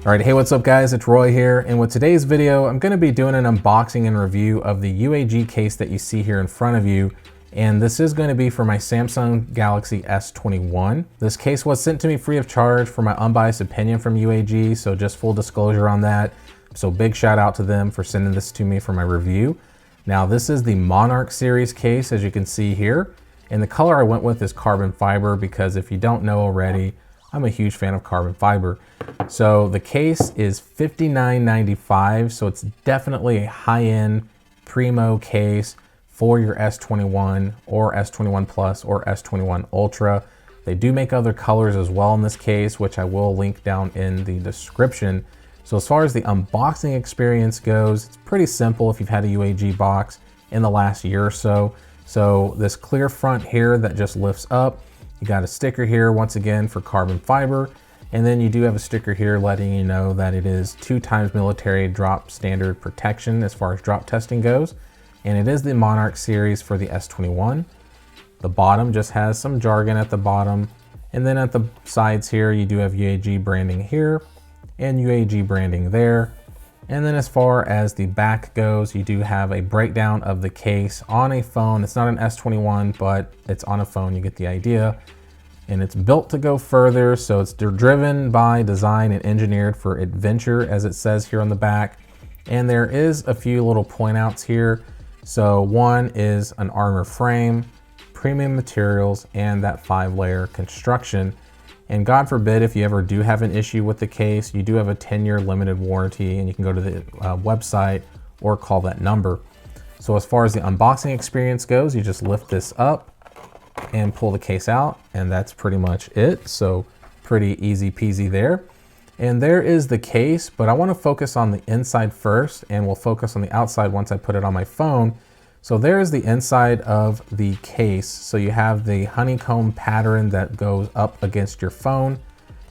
All right, hey, what's up guys? It's Roy here, and with today's video, I'm gonna be doing an unboxing and review of the UAG case that you see here in front of you. And this is going to be for my Samsung Galaxy S21. This case was sent to me free of charge for my unbiased opinion from UAG, so just full disclosure on that. So big shout out to them for sending this to me for my review. Now this is the Monarch series case, as you can see here. And the color I went with is carbon fiber because if you don't know already, I'm a huge fan of carbon fiber. So the case is $59.95, so it's definitely a high-end primo case for your S21 or S21 Plus or S21 Ultra. They do make other colors as well in this case, which I will link down in the description. So as far as the unboxing experience goes, it's pretty simple if you've had a UAG box in the last year or so. So this clear front here that just lifts up, you got a sticker here once again for carbon fiber. And then you do have a sticker here letting you know that it is 2x military drop standard protection as far as drop testing goes. And it is the Monarch series for the S21. The bottom just has some jargon at the bottom. And then at the sides here, you do have UAG branding here and UAG branding there. And then as far as the back goes, you do have a breakdown of the case on a phone. It's not an S21, but it's on a phone, you get the idea. And it's built to go further, so it's driven by, designed, and engineered for adventure, as it says here on the back. And there is a few little point outs here. So one is an armor frame, premium materials, and that 5-layer construction. And God forbid if you ever do have an issue with the case, you do have a 10-year limited warranty, and you can go to the website or call that number. So as far as the unboxing experience goes, you just lift this up and pull the case out, and that's pretty much it. So pretty easy peasy there. And there is the case, but I want to focus on the inside first, and we'll focus on the outside once I put it on my phone. So there's the inside of the case. So you have the honeycomb pattern that goes up against your phone,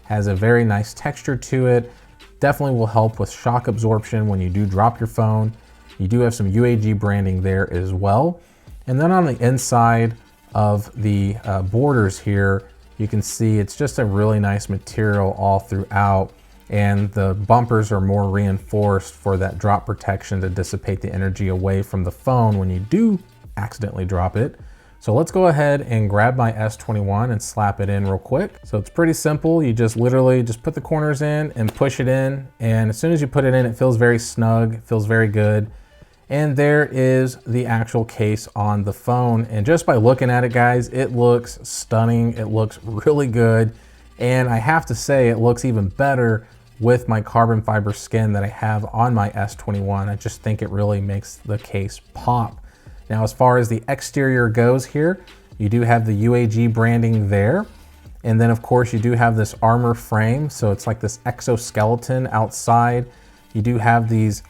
has a very nice texture to it, definitely will help with shock absorption when you do drop your phone. You do have some UAG branding there as well. And then on the inside of the borders here, you can see it's just a really nice material all throughout. And the bumpers are more reinforced for that drop protection to dissipate the energy away from the phone when you do accidentally drop it. So let's go ahead and grab my S21 and slap it in real quick. So it's pretty simple. You just literally just put the corners in and push it in. And as soon as you put it in, it feels very snug, it feels very good. And there is the actual case on the phone. And just by looking at it, guys, it looks stunning. It looks really good. And I have to say, it looks even better with my carbon fiber skin that I have on my S21. I just think it really makes the case pop. Now, as far as the exterior goes here, you do have the UAG branding there. And then of course you do have this armor frame. So it's like this exoskeleton outside. You do have these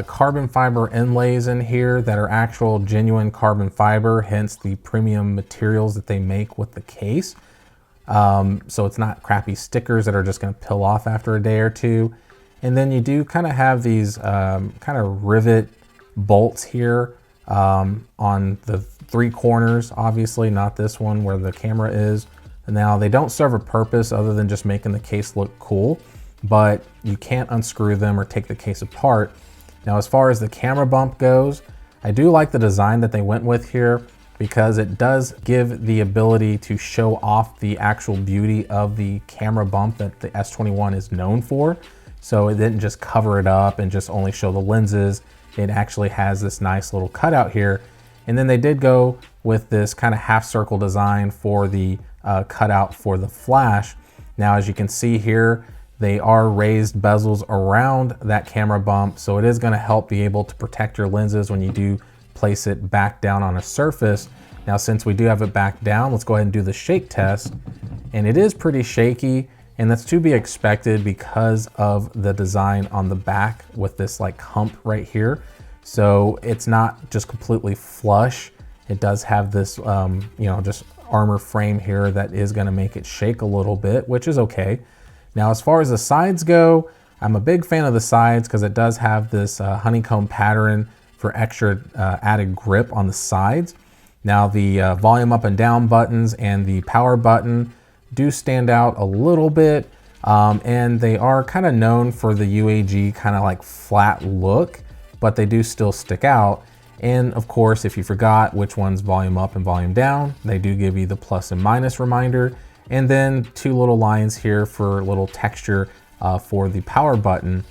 carbon fiber inlays in here that are actual genuine carbon fiber, hence the premium materials that they make with the case. So it's not crappy stickers that are just going to peel off after a day or two. And then you do kind of have these kind of rivet bolts here on the 3 corners, obviously not this one where the camera is. And now they don't serve a purpose other than just making the case look cool, but you can't unscrew them or take the case apart. Now, as far as the camera bump goes, I do like the design that they went with here because it does give the ability to show off the actual beauty of the camera bump that the S21 is known for. So it didn't just cover it up and just only show the lenses. It actually has this nice little cutout here. And then they did go with this kind of half circle design for the cutout for the flash. Now, as you can see here, they are raised bezels around that camera bump. So it is going to help be able to protect your lenses when you do place it back down on a surface. Now, since we do have it back down, let's go ahead and do the shake test. And it is pretty shaky, and that's to be expected because of the design on the back with this like hump right here. So it's not just completely flush. It does have this, you know, just armor frame here that is going to make it shake a little bit, which is okay. Now, as far as the sides go, I'm a big fan of the sides because it does have this honeycomb pattern for extra added grip on the sides. Now, the volume up and down buttons and the power button do stand out a little bit. And they are kind of known for the UAG kind of like flat look, but they do still stick out. And of course, if you forgot which one's volume up and volume down, they do give you the plus and minus reminder. And then two little lines here for a little texture for the power button.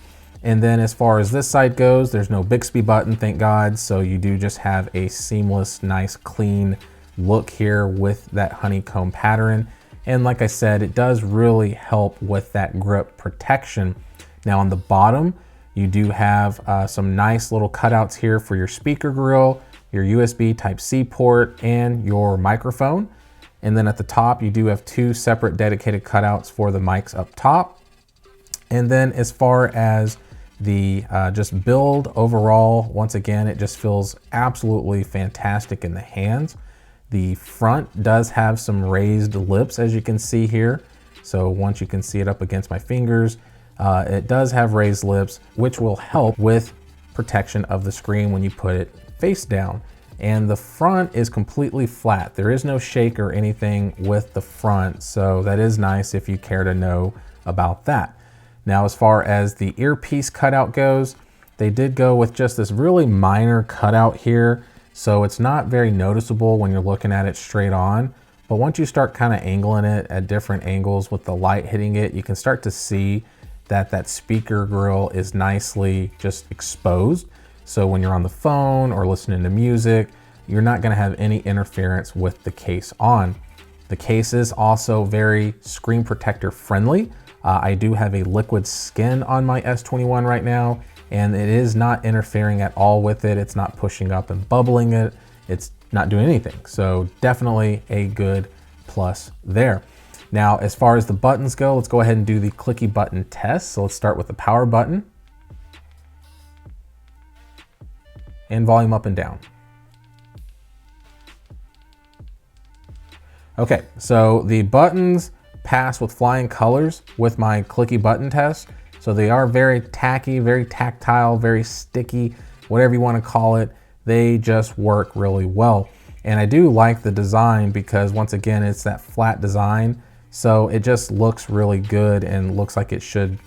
And then as far as this side goes, there's no Bixby button, thank God. So you do just have a seamless, nice, clean look here with that honeycomb pattern. And like I said, it does really help with that grip protection. Now on the bottom, you do have some nice little cutouts here for your speaker grill, your USB Type-C port, and your microphone. And then at the top, you do have two separate dedicated cutouts for the mics up top. And then as far as the just build overall, once again, it just feels absolutely fantastic in the hands. The front does have some raised lips, as you can see here. So once you can see it up against my fingers, it does have raised lips, which will help with protection of the screen when you put it face down. And the front is completely flat. There is no shake or anything with the front, so that is nice if you care to know about that. Now, as far as the earpiece cutout goes, they did go with just this really minor cutout here. So it's not very noticeable when you're looking at it straight on, but once you start kind of angling it at different angles with the light hitting it, you can start to see that that speaker grill is nicely just exposed. So when you're on the phone or listening to music, you're not going to have any interference with the case on. The case is also very screen protector friendly. I do have a liquid skin on my S21 right now, and it is not interfering at all with it. It's not pushing up and bubbling it. It's not doing anything. So definitely a good plus there. Now, as far as the buttons go, let's go ahead and do the clicky button test. So let's start with the power button and volume up and down. Okay, so the buttons pass with flying colors with my clicky button test. So they are very tacky, very tactile, very sticky, whatever you want to call it. They just work really well. And I do like the design because once again, it's that flat design. So it just looks really good and looks like it should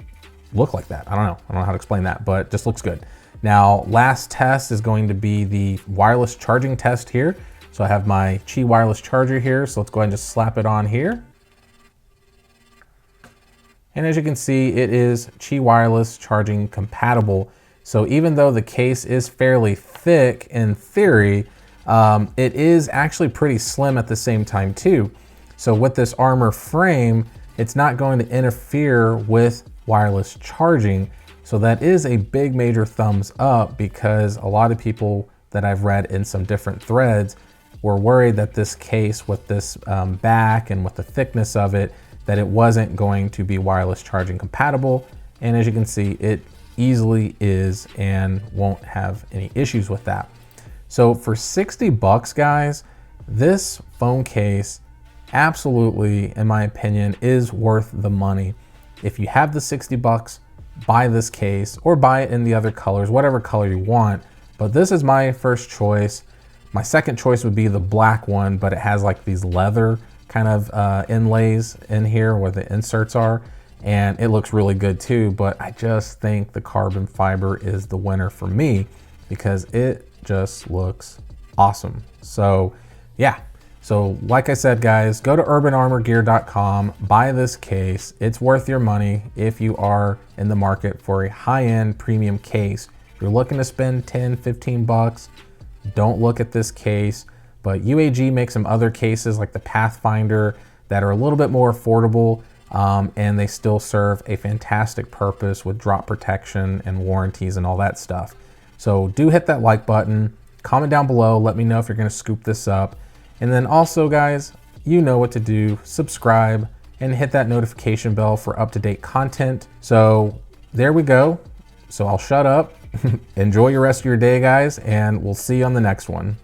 look like that. I don't know how to explain that, but it just looks good. Now, last test is going to be the wireless charging test here. So I have my Qi wireless charger here. So let's go ahead and just slap it on here. And as you can see, it is Qi wireless charging compatible. So even though the case is fairly thick in theory, it is actually pretty slim at the same time too. So with this Armor frame, it's not going to interfere with wireless charging. So that is a big major thumbs up because a lot of people that I've read in some different threads were worried that this case with this back and with the thickness of it, that it wasn't going to be wireless charging compatible. And as you can see, it easily is and won't have any issues with that. So for 60 bucks, guys, this phone case absolutely, in my opinion, is worth the money. If you have the 60 bucks, buy this case or buy it in the other colors, whatever color you want. But this is my first choice. My second choice would be the black one, but it has like these leather kind of inlays in here where the inserts are, and it looks really good too. But I just think the carbon fiber is the winner for me because it just looks awesome. So yeah. So like I said, guys, go to urbanarmorgear.com, buy this case. It's worth your money if you are in the market for a high-end premium case. If you're looking to spend 10, 15 bucks, don't look at this case. But UAG makes some other cases like the Pathfinder that are a little bit more affordable, and they still serve a fantastic purpose with drop protection and warranties and all that stuff. So do hit that like button, comment down below, let me know if you're gonna scoop this up. And then also, guys, you know what to do, subscribe and hit that notification bell for up-to-date content. So there we go. So I'll shut up. Enjoy your rest of your day, guys, and we'll see you on the next one.